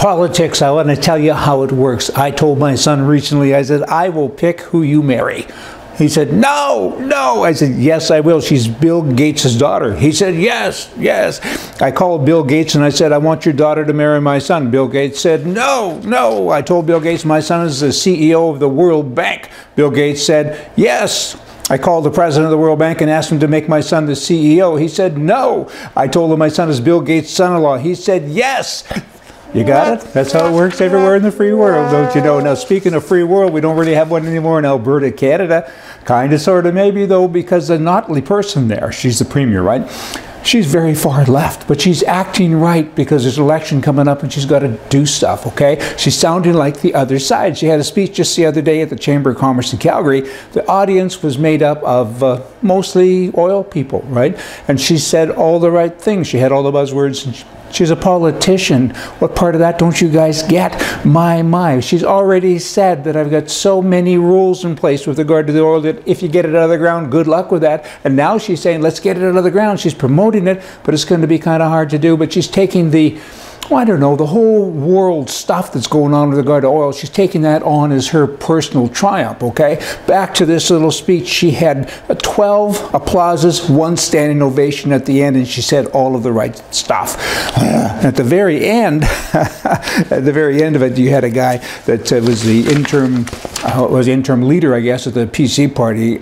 Politics, I want to tell you how it works. I told my son recently, I said, I will pick who you marry. He said, no, no. I said, yes, I will. She's Bill Gates' daughter. He said, yes, yes. I called Bill Gates and I said, I want your daughter to marry my son. Bill Gates said, no, no. I told Bill Gates my son is the CEO of the World Bank. Bill Gates said, yes. I called the president of the World Bank and asked him to make my son the CEO. He said, no. I told him my son is Bill Gates' son-in-law. He said, yes. You got it? That's how it works everywhere in the free world, don't you know? Now, speaking of free world, we don't really have one anymore in Alberta, Canada. Kind of, sort of, maybe, though, because the Notley person there, she's the premier, right? She's very far left, but she's acting right because there's an election coming up and she's got to do stuff, okay? She's sounding like the other side. She had a speech just the other day at the Chamber of Commerce in Calgary. The audience was made up of mostly oil people, right? And she said all the right things. She had all the buzzwords. And she's a politician. What part of that don't you guys get? My. She's already said that I've got so many rules in place with regard to the oil that if you get it out of the ground, good luck with that. And now she's saying, let's get it out of the ground. She's promoting it, but it's going to be kind of hard to do. But she's taking the, well, I don't know, the whole world stuff that's going on with regard to oil, she's taking that on as her personal triumph, okay? Back to this little speech, she had 12 applauses, 1 standing ovation at the end, and she said all of the right stuff. At the very end, at the very end of it, you had a guy that was the interim leader, I guess, at the PC party,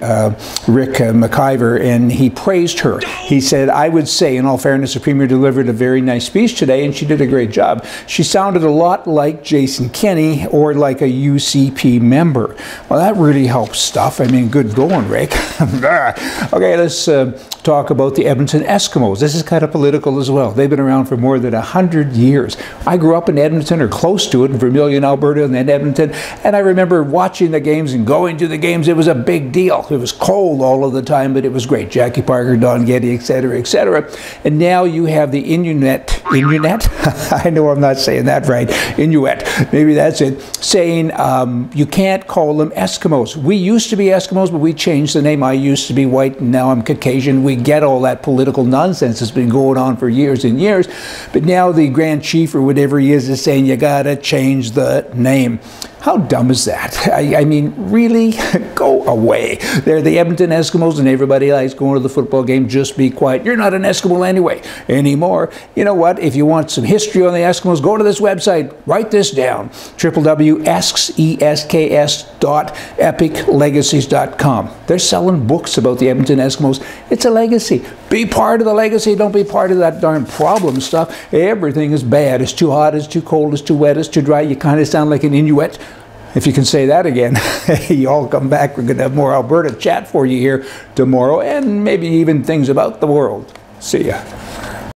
Rick McIver, and he praised her. He said, I would say, in all fairness, the Premier delivered a very nice speech today, and she did a great job. She sounded a lot like Jason Kenney or like a UCP member. Well, that really helps stuff. I mean, good going, Rick. Okay, let's talk about the Edmonton Eskimos. This is kind of political as well. They've been around for more than 100 years. I grew up in Edmonton, or close to it, in Vermilion, Alberta, and then Edmonton, and I remember watching the games and going to the games. It was a big deal. It was cold all of the time, but it was great. Jackie Parker, Don Getty, etc., etc. And now you have the Inuit? I know I'm not saying that right. Inuit, maybe that's it, saying you can't call them Eskimos. We used to be Eskimos, but we changed the name. I used to be white, and now I'm Caucasian. We get all that political nonsense that's been going on for years and years, but now the Grand Chief, or whatever he is saying you gotta change the name. How dumb is that? I mean, really? Go away. They're the Edmonton Eskimos, and everybody likes going to the football game. Just be quiet. You're not an Eskimo anyway, anymore. You know what? If you want some history on the Eskimos, go to this website. Write this down. www.epiclegacies.com. They're selling books about the Edmonton Eskimos. It's a legacy. Be part of the legacy. Don't be part of that darn problem stuff. Everything is bad. It's too hot. It's too cold. It's too wet. It's too dry. You kind of sound like an Inuit. If you can say that again. You all come back. We're going to have more Alberta chat for you here tomorrow, and maybe even things about the world. See ya.